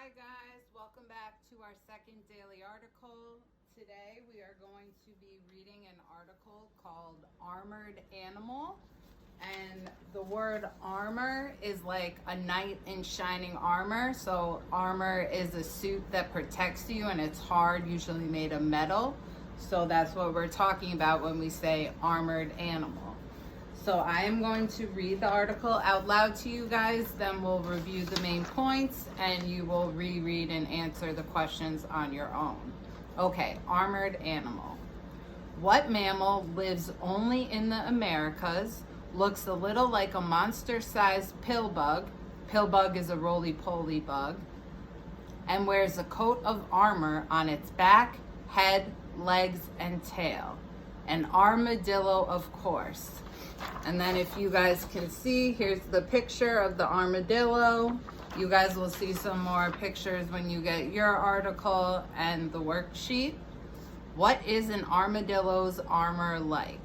Hi guys, welcome back to our second daily article. Today we are going to be reading an article called Armored Animal. And the word armor is like a knight in shining armor. So armor is a suit that protects you and it's hard, usually made of metal. So that's what we're talking about when we say armored animal. So I am going to read the article out loud to you guys, then we'll review the main points and you will reread and answer the questions on your own. Okay, armored animal. What mammal lives only in the Americas, looks a little like a monster-sized pill bug is a roly-poly bug, and wears a coat of armor on its back, head, legs, and tail? An armadillo, of course. And then if you guys can see, here's the picture of the armadillo. You guys will see some more pictures when you get your article and the worksheet. What is an armadillo's armor like?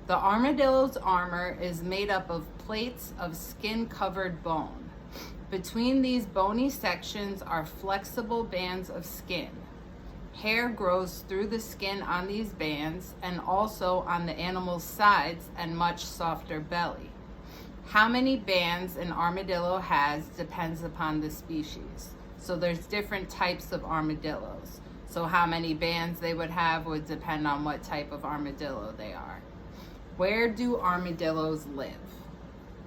The armadillo's armor is made up of plates of skin-covered bone. Between these bony sections are flexible bands of skin. Hair grows through the skin on these bands and also on the animal's sides and much softer belly. How many bands an armadillo has depends upon the species. So there's different types of armadillos. So how many bands they would have would depend on what type of armadillo they are. Where do armadillos live?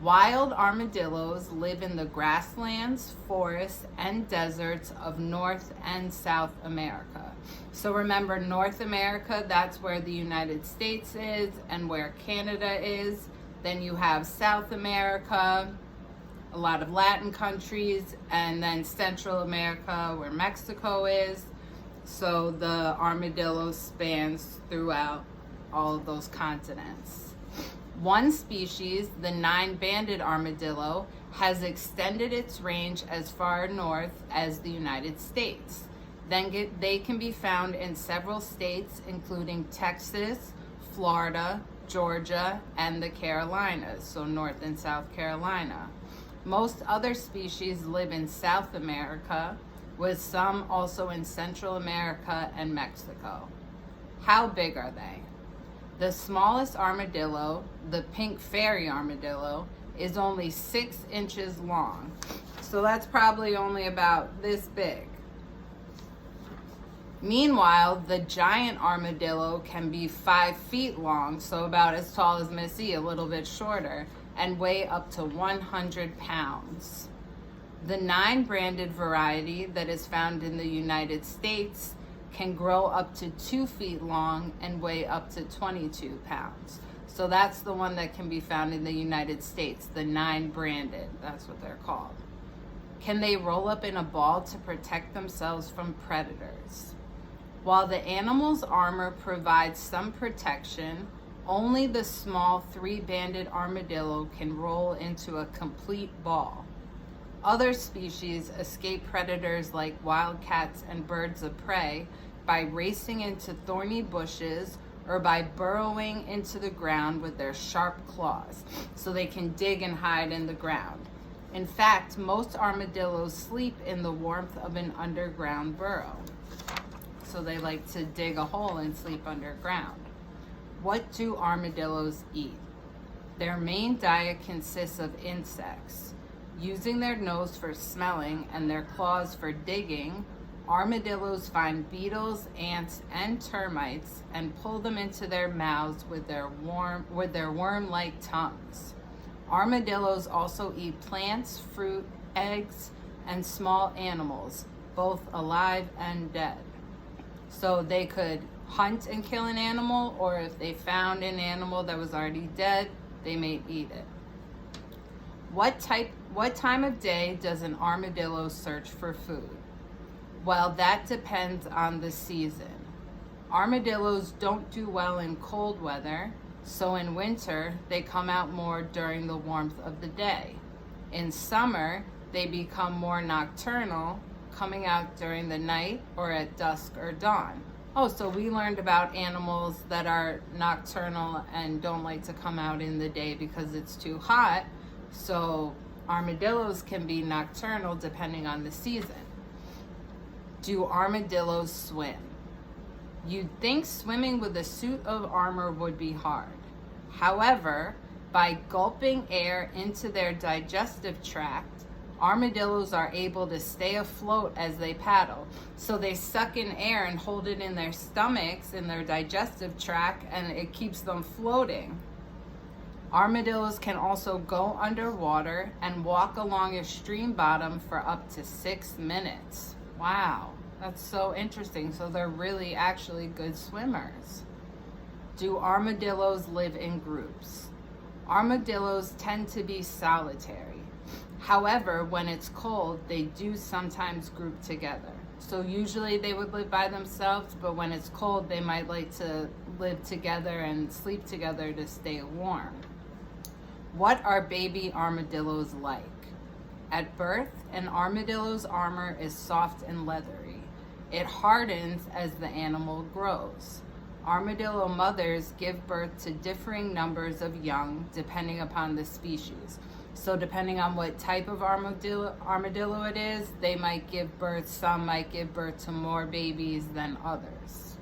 Wild armadillos live in the grasslands, forests, and deserts of North and South America. So remember, North America, that's where the United States is and where Canada is. Then you have South America, a lot of Latin countries, and then Central America where Mexico is. So the armadillo spans throughout all of those continents. One species, the nine-banded armadillo, has extended its range as far north as the United States. Then they can be found in several states, including Texas, Florida, Georgia, and the Carolinas, so North and South Carolina. Most other species live in South America, with some also in Central America and Mexico. How big are they? The smallest armadillo, the pink fairy armadillo, is only 6 inches long. So that's probably only about this big. Meanwhile, the giant armadillo can be 5 feet long, so about as tall as Missy, a little bit shorter, and weigh up to 100 pounds. The 9-banded variety that is found in the United States can grow up to 2 feet long and weigh up to 22 pounds. So that's the one that can be found in the United States, the 9-banded, that's what they're called. Can they roll up in a ball to protect themselves from predators? While the animal's armor provides some protection, only the small 3-banded armadillo can roll into a complete ball. Other species escape predators like wildcats and birds of prey by racing into thorny bushes or by burrowing into the ground with their sharp claws, so they can dig and hide in the ground. In fact, most armadillos sleep in the warmth of an underground burrow. So they like to dig a hole and sleep underground. What do armadillos eat? Their main diet consists of insects. Using their nose for smelling and their claws for digging, armadillos find beetles, ants, and termites and pull them into their mouths with their worm-like tongues. Armadillos also eat plants, fruit, eggs, and small animals, both alive and dead. So they could hunt and kill an animal, or if they found an animal that was already dead, they may eat it. What time of day does an armadillo search for food? Well, that depends on the season. Armadillos don't do well in cold weather, so in winter, they come out more during the warmth of the day. In summer, they become more nocturnal, coming out during the night or at dusk or dawn. Oh, so we learned about animals that are nocturnal and don't like to come out in the day because it's too hot. So armadillos can be nocturnal depending on the season. Do armadillos swim? You'd think swimming with a suit of armor would be hard. However, by gulping air into their digestive tract, armadillos are able to stay afloat as they paddle. So they suck in air and hold it in their stomachs, in their digestive tract, and it keeps them floating. Armadillos can also go underwater and walk along a stream bottom for up to 6 minutes. Wow, that's so interesting. So they're really actually good swimmers. Do armadillos live in groups? Armadillos tend to be solitary. However, when it's cold, they do sometimes group together. So usually they would live by themselves, but when it's cold, they might like to live together and sleep together to stay warm. What are baby armadillos like? At birth, an armadillo's armor is soft and leathery. It hardens as the animal grows. Armadillo mothers give birth to differing numbers of young depending upon the species. So depending on what type of armadillo it is, some might give birth to more babies than others.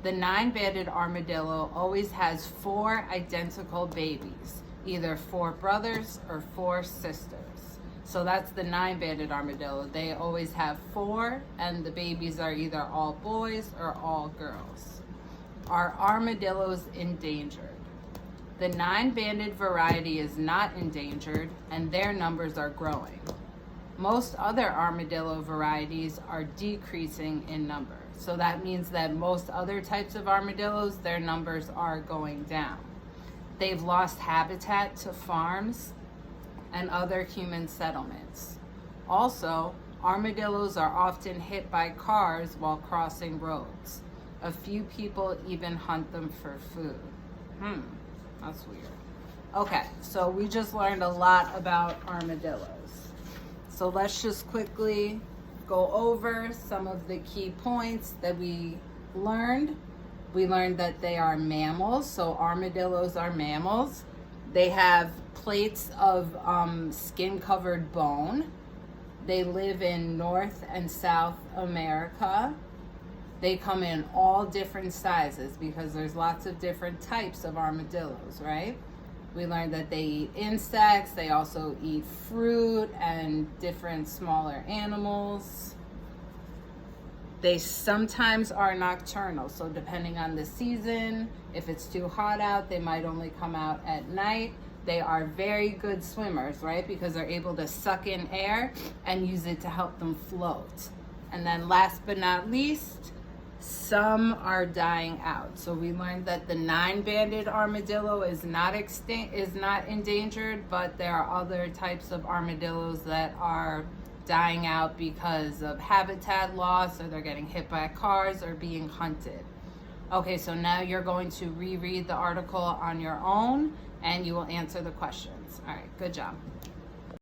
The 9-banded armadillo always has 4 identical babies, either 4 brothers or 4 sisters. So that's the 9-banded armadillo. They always have 4, and the babies are either all boys or all girls. Are armadillos endangered? The 9-banded variety is not endangered, and their numbers are growing. Most other armadillo varieties are decreasing in number. So that means that most other types of armadillos, their numbers are going down. They've lost habitat to farms and other human settlements. Also, armadillos are often hit by cars while crossing roads. A few people even hunt them for food. That's weird. Okay, so we just learned a lot about armadillos. So let's just quickly go over some of the key points that we learned. We learned that they are mammals, so armadillos are mammals. They have plates of skin-covered bone. They live in North and South America. They come in all different sizes because there's lots of different types of armadillos, right? We learned that they eat insects. They also eat fruit and different smaller animals. They sometimes are nocturnal, so depending on the season, if it's too hot out, they might only come out at night. They are very good swimmers, right? Because they're able to suck in air and use it to help them float. And then last but not least, some are dying out. So we learned that the 9-banded armadillo is not endangered, but there are other types of armadillos that are dying out because of habitat loss, or they're getting hit by cars or being hunted. Okay, so now you're going to reread the article on your own and you will answer the questions. All right, good job.